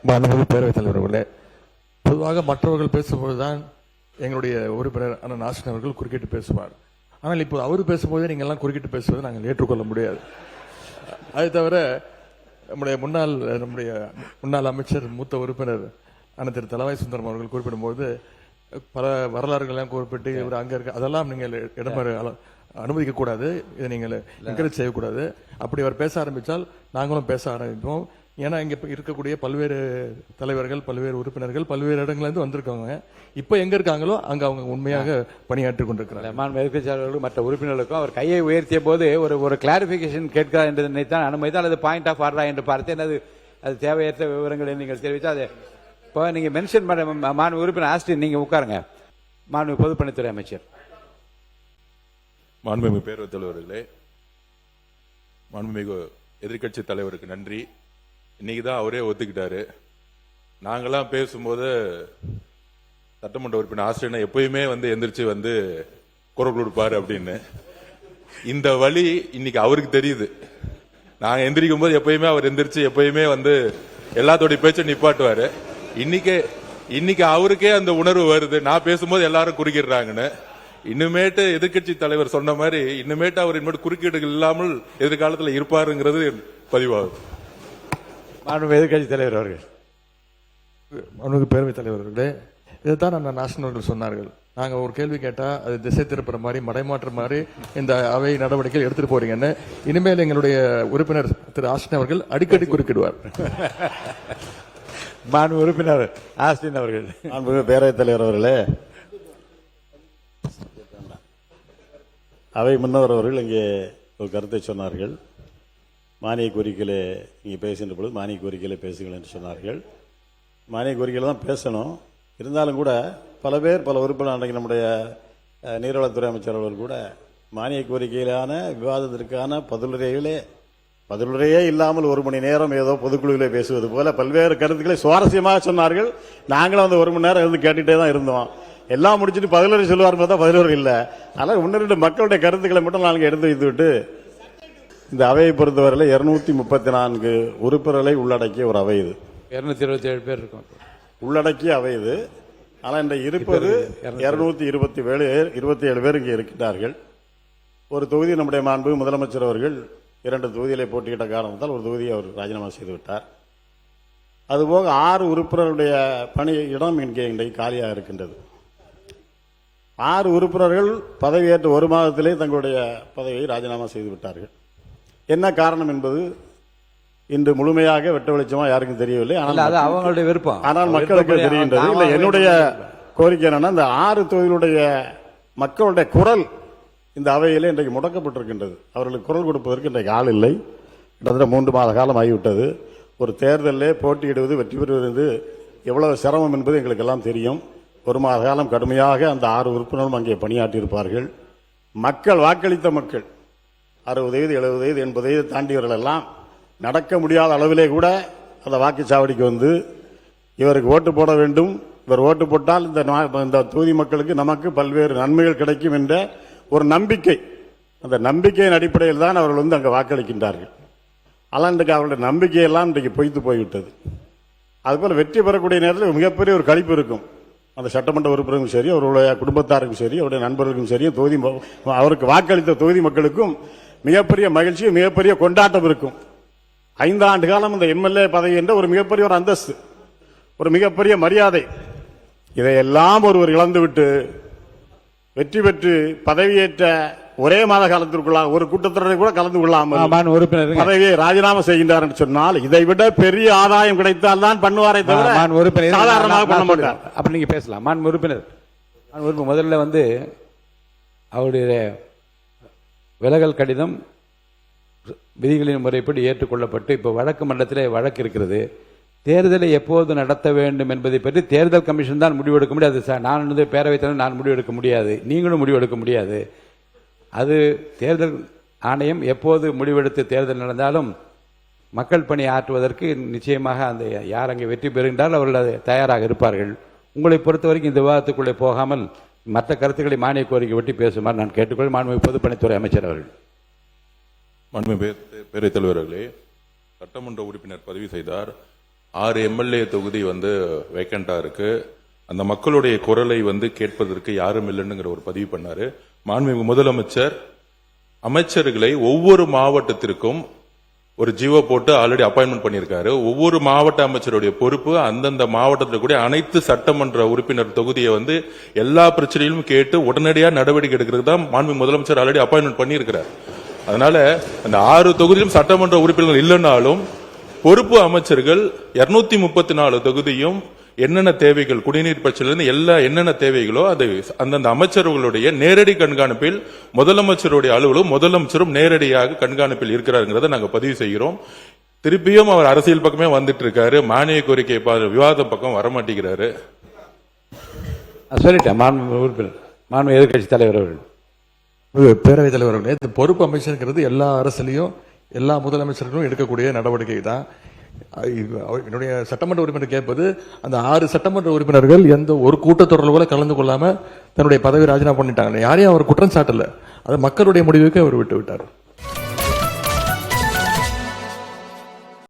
மாண்புமிகு பேரவைத் தலைவர்களே, பொதுவாக மற்றவர்கள் பேசும்போதுதான் எங்களுடைய உறுப்பினர் அண்ணன் நாசன் அவர்கள் குறுக்கிட்டு பேசுவார். ஆனால் இப்போ அவர் பேசும்போதே நீங்கள் எல்லாம் குறுக்கிட்டு பேசுவதை நாங்கள் ஏற்றுக்கொள்ள முடியாது. அது தவிர நம்முடைய முன்னாள் அமைச்சர் மூத்த உறுப்பினர் அண்ணன் திரு தளவாய் சுந்தரம் அவர்கள் குறிப்பிடும்போது பல வரலாறுகள்லாம் குறிப்பிட்டு இவர் அங்கே இருக்க அதெல்லாம் நீங்கள் இடம்பெற அனுமதிக்க கூடாது, இதை நீங்கள் என்கரேஜ் செய்யக்கூடாது. அப்படி அவர் பேச ஆரம்பித்தால் நாங்களும் பேச ஆரம்பிப்போம். ஏன்னா இங்கே இருக்கக்கூடிய பல்வேறு தலைவர்கள், பல்வேறு உறுப்பினர்கள் பல்வேறு இடங்கள்லேருந்து வந்திருக்காங்க. இப்போ எங்கே இருக்காங்களோ அங்கே அவங்க உண்மையாக பணியாற்றி கொண்டிருக்கிறாங்க. எதிர்க்கட்சியாளர்களும் மற்ற உறுப்பினர்களுக்கும் அவர் கையை உயர்த்திய போது ஒரு கிளாரிபிகேஷன் கேட்கிறார் என்று நினைத்தான் அனுமதித்தால் அல்லது பாயிண்ட் ஆஃப் ஆர்டரா என்று பார்த்தேன். அது தேவையற்ற விவரங்களை நீங்கள் தெரிவித்தால் அது இப்போ நீங்கள் மென்ஷன் பண்ண மாண்பு உறுப்பினர் ஆஸ்டின் நீங்கள் உட்காருங்க. மாண்பு பொதுப்பணித்துறை அமைச்சர். மாண்புமிகு பேரவைத் தலைவர்களே, மாண்புமிகு எதிர்கட்சி தலைவருக்கு நன்றி. இன்னைக்கு தான் அவரே ஒத்துக்கிட்டாரு. நாங்கெல்லாம் பேசும்போது சட்டமன்ற உறுப்பினர் ஆசிரியர் எப்பயுமே எந்திரிச்சு குரல் கொடுப்பாரு அப்படின்னு. இந்த வழி இன்னைக்கு அவருக்கு தெரியுது. நாங்க எந்திரிக்கும் போது எப்பயுமே அவர் எந்திரிச்சு எப்பயுமே எல்லாத்தோடைய பேச்சை நிப்பாட்டுவாரு. இன்னைக்கு அவருக்கே அந்த உணர்வு வருது, நான் பேசும்போது எல்லாரும் குறுக்கிடுறாங்கன்னு. இன்னுமேட்டு எதிர்கட்சி தலைவர் சொன்ன மாதிரி இன்னுமேட்டு அவர் இனிமேட்டு குறுக்கீடுகள் இல்லாமல் எதிர்காலத்தில் இருப்பாருங்கிறது பதிவாகும். எதிர்கட்சி தலைவர் அவர்கள். பேரவைத் தலைவர்களே, இதைத்தான் அந்த நாசன் அவர்கள் சொன்னார்கள். நாங்கள் ஒரு கேள்வி கேட்டால் அது திசை திருப்புற மாதிரி, மடைமாற்ற மாதிரி இந்த அவை நடவடிக்கைகள் எடுத்துட்டு போறீங்கன்னு. இனிமேல் எங்களுடைய உறுப்பினர் திரு ஆஸ்டின் அவர்கள் அடிக்கடி குறுக்கிடுவார். மாண்பு உறுப்பினர் ஆஸ்டின் அவர்கள். மாண்புமிகு பேரவைத் தலைவர் அவர்களே, அவை முன்னவர் அவர்கள் இங்கே ஒரு கருத்தை சொன்னார்கள். மானிய கோரிக்கையிலே நீங்கள் பேசுகின்ற பொழுது மானிய கோரிக்கையிலே பேசுங்கள் என்று சொன்னார்கள். மானிய கோரிக்கையில் தான் பேசணும். இருந்தாலும் கூட பல பேர் பல உறுப்பினர் அன்றைக்கு நம்முடைய நீர்வளத்துறை அமைச்சர் அவர்கள் கூட மானிய கோரிக்கையிலான விவாதத்திற்கான பதிலுரையே இல்லாமல் 1 மணி நேரம் ஏதோ பொதுக்குழுவிலே பேசுவது போல பல்வேறு கருத்துக்களை சுவாரஸ்யமாக சொன்னார்கள். நாங்களும் 1 மணி நேரம் இருந்து கேட்டுகிட்டே தான் இருந்தோம். எல்லாம் முடிச்சுட்டு பதிலுரை சொல்லுவார் பார்த்தா பதிலுரை இல்லை. அதனால் 1-2 மக்களுடைய கருத்துக்களை மட்டும் நாங்கள் எடுத்து வைத்துவிட்டு, இந்த அவையை பொறுத்தவரையில் 234 உறுப்பினர்களை உள்ளடக்கிய ஒரு அவை இது. 227 பேர் இருக்கும் உள்ளடக்கிய அவை இது. ஆனால் இந்த இருப்பது 227 பேர் இங்கே இருக்கின்றார்கள். ஒரு தொகுதி நம்முடைய மாண்பு முதலமைச்சர் அவர்கள் 2 தொகுதிகளை போட்டியிட்ட காரணத்தால் ஒரு தொகுதியை அவர் ராஜினாமா செய்துவிட்டார். அதுபோக 6 உறுப்பினருடைய பணி இடம் இங்கே இன்றைக்கு காலியாக இருக்கின்றது. 6 உறுப்பினர்கள் பதவியேற்ற 1 மாதத்திலே தங்களுடைய பதவியை ராஜினாமா செய்து விட்டார்கள். என்ன காரணம் என்பது இன்று முழுமையாக வெட்ட வெளிச்சமா யாருக்கும் தெரியவில்லை. ஆனால் அவங்களுடைய விருப்பம். ஆனால் மக்களுக்கு தெரிகின்றது. இல்லை, என்னுடைய கோரிக்கை என்னன்னா, இந்த 6 தொகுதிகளுடைய மக்களுடைய குரல் இந்த அவையிலே இன்றைக்கு முடக்கப்பட்டிருக்கின்றது. அவர்களுக்கு குரல் கொடுப்பதற்கு இன்றைக்கு ஆள் இல்லை. கிட்டத்தட்ட 3 மாத காலம் ஆகிவிட்டது. ஒரு தேர்தலிலே போட்டியிடுவது, வெற்றி பெறுவது எவ்வளவு சிரமம் என்பது எங்களுக்கு எல்லாம் தெரியும். 1 மாத காலம் கடுமையாக அந்த 6 உறுப்பினரும் அங்கே பணியாற்றியிருப்பார்கள். மக்கள் வாக்களித்த மக்கள் 60 வயது 70 வயது 80 வயது தாண்டியவர்கள் எல்லாம் நடக்க முடியாத அளவிலே கூட அந்த வாக்குச்சாவடிக்கு இவருக்கு ஓட்டு போட வேண்டும், இவர் ஓட்டு போட்டால் இந்த தொகுதி மக்களுக்கு நமக்கு பல்வேறு நன்மைகள் கிடைக்கும் என்ற ஒரு நம்பிக்கை, அந்த நம்பிக்கையின் அடிப்படையில் தான் அவர்கள் அங்கே வாக்களிக்கின்றார்கள். ஆனால் இன்றைக்கு அவர்களுடைய நம்பிக்கையெல்லாம் இன்றைக்கு பொய்த்து போய்விட்டது. அதுபோல் வெற்றி பெறக்கூடிய நேரத்தில் மிகப்பெரிய ஒரு களிப்பு இருக்கும். அந்த சட்டமன்ற உறுப்பினருக்கும் சரி, அவருடைய குடும்பத்தாருக்கும் சரி, அவருடைய நண்பர்களுக்கும் சரி, அவருக்கு வாக்களித்த தொகுதி மக்களுக்கும் மிகப்பெரிய மகிழ்ச்சி, மிகப்பெரிய கொண்டாட்டம் இருக்கும். 5 ஆண்டு காலம் இந்த எம்எல்ஏ பதவி என்ற ஒரு மிகப்பெரிய ஒரு அந்தஸ்து, ஒரு மிகப்பெரிய மரியாதை, இதையெல்லாம் ஒருவர் இழந்துவிட்டு வெற்றி பெற்று பதவியேற்ற ஒரே மாத காலத்திற்குள்ள ஒரு கூட்டத்தொடரை கூட கலந்து கொள்ளாமல் பதவியை ராஜினாமா செய்கின்றார் என்று சொன்னால் இதை விட பெரிய ஆதாயம் கிடைத்தால் தான் பண்ணுவாரே தவிர சாதாரணமாக பண்ண மாட்டார். அப்ப நீங்க பேசலாம். மான் உறுப்பினர் முதல்ல அவருடைய விலகல் கடிதம் விதிகளின் முறைப்படி ஏற்றுக்கொள்ளப்பட்டு இப்ப வழக்கு மன்றத்தில் வழக்கு இருக்கிறது. தேர்தலை எப்போது நடத்த வேண்டும் என்பதை பற்றி தேர்தல் கமிஷன் தான் முடிவெடுக்க முடியாது. நான் பேரவைத் தலைவர் நான் முடிவெடுக்க முடியாது, நீங்களும் முடிவெடுக்க முடியாது. அது தேர்தல் ஆணையம் எப்போது முடிவெடுத்து தேர்தல் நடந்தாலும் மக்கள் பணி ஆற்றுவதற்கு நிச்சயமாக அந்த யார் அங்கே வெற்றி பெறுகின்றால் அவர்கள் தயாராக இருப்பார்கள். உங்களை பொறுத்த வரைக்கும் இந்த விவாதத்துக்குள்ளே போகாமல் மற்ற கருத்துக்களை மானிய கோரிக்கை ஒட்டி பேசுமாறு நான் கேட்டுக்கொள்ள மாண்புமிகு பொதுப்பணித்துறை அமைச்சர் அவர்கள். மாண்புமிகு பேரவைத் தலைவர்களே, சட்டமன்ற உறுப்பினர் பதிவு செய்தார். 6 எம்எல்ஏ தொகுதி வந்து வேக்கண்டா இருக்கு. அந்த மக்களுடைய குரலை வந்து கேட்பதற்கு யாரும் இல்லைன்னுங்கிற ஒரு பதிவு பண்ணாரு. மாண்புமிகு முதலமைச்சர் அமைச்சர்களை ஒவ்வொரு மாவட்டத்திற்கும் ஒரு ஜியோ போட்டு ஆல்ரெடி அப்பாயின்மெண்ட் பண்ணியிருக்காரு. ஒவ்வொரு மாவட்ட அமைச்சருடைய பொறுப்பு அந்தந்த மாவட்டத்தில் கூட அனைத்து சட்டமன்ற உறுப்பினர் தொகுதியை வந்து எல்லா பிரச்சனையிலும் கேட்டு உடனடியாக நடவடிக்கை எடுக்கிறது தான் மாண்புமிகு முதலமைச்சர் ஆல்ரெடி அப்பாயின்மெண்ட் பண்ணியிருக்கிறார். அதனால அந்த 6 தொகுதியிலும் சட்டமன்ற உறுப்பினர்கள் இல்லைன்னாலும் பொறுப்பு அமைச்சர்கள் 234 தொகுதியும் என்னென்ன தேவைகள், குடிநீர் பிரச்சனை எல்லா என்னென்ன தேவைகளோ அது அந்தந்த அமைச்சர்களுடைய நேரடி கண்காணிப்பில் முதலமைச்சருடைய அலுவலும் முதலமைச்சரும் நேரடியாக கண்காணிப்பில் இருக்கிறாருங்கிறத நாங்கள் பதிவு செய்கிறோம். திருப்பியும் அவர் அரசியல் பக்கமே வந்துட்டு இருக்காரு. மானிய கோரிக்கை விவாதம் பக்கம் வரமாட்டேங்கிறாரு. சொல்லிட்டேன். மாண்பு எதிர்கட்சி தலைவர் அவர்கள், பேரவைத் தலைவர் அவர்களே, இந்த பொறுப்பு அமைச்சருங்கிறது எல்லா அரசுலையும் எல்லா முதலமைச்சர்களும் எடுக்கக்கூடிய நடவடிக்கை தான். என்னுடைய சட்டமன்ற உறுப்பினர் கேட்பது, அந்த 6 சட்டமன்ற உறுப்பினர்கள் எந்த ஒரு கூட்டத்தொடரில் கூட கலந்து கொள்ளாம தன்னுடைய பதவி ராஜினாமா பண்ணிட்டாங்க. யாரையும் அவர் குற்றம் சாட்டல, அது மக்களுடைய முடிவுக்கு அவர் விட்டு விட்டார்.